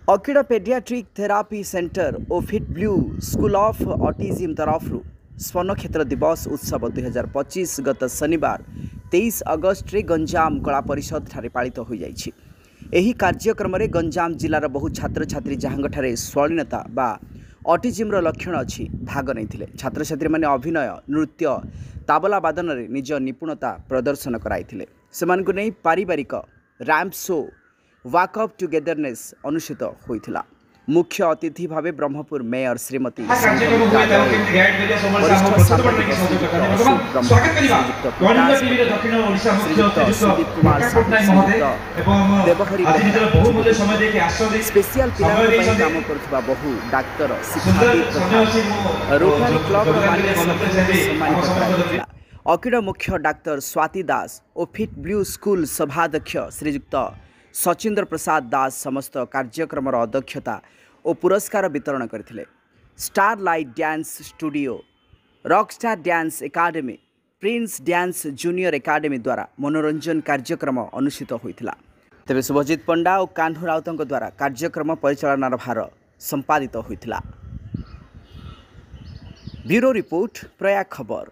अकिड़ paediatric therapy centre और fit blue school of autism तरफ स्वर्ण क्षेत्र दिवस उत्सव 2025 गत शनिवार 23 अगस्ट रे गंजाम कला परिषद ठारे पालित हो जाइछि। एही कार्यक्रम रे गंजाम जिलार बहु छात्र छात्री जहांगठारे स्वर्णीनता बा ऑटिज्म लक्षण अच्छी भाग नहीं। छात्र छात्री माने अभिनय नृत्य ताबला वादन रे निज निपुणता प्रदर्शन कराइथिले। सेमानकु नै पारिवारिक ramp show walk up togetherness अनुष्ठित होइथिला। मुख्य अतिथि भावे ब्रह्मपुर मेयर श्रीमती स्पेशल पिला काम करथबा बहु डाक्टर रोटरी क्लब अकिड़ मुख्य डाक्टर स्वाति दास और फिट ब्लू स्कूल सभाध्यक्ष श्रीयुक्त सचिंद्र प्रसाद दास समस्त कार्यक्रम अध्यक्षता और पुरस्कार वितरण करथिले। Star light dance studio Rockstar dance academy Prince dance junior academy द्वारा मनोरंजन कार्यक्रम अनुष्ठित होइथिला। तेबे शुभजीत पंडा और कान्हू राउतंक द्वारा कार्यक्रम परिचालनार भार संपादित होइथिला। ब्यूरो रिपोर्ट प्रयाग खबर।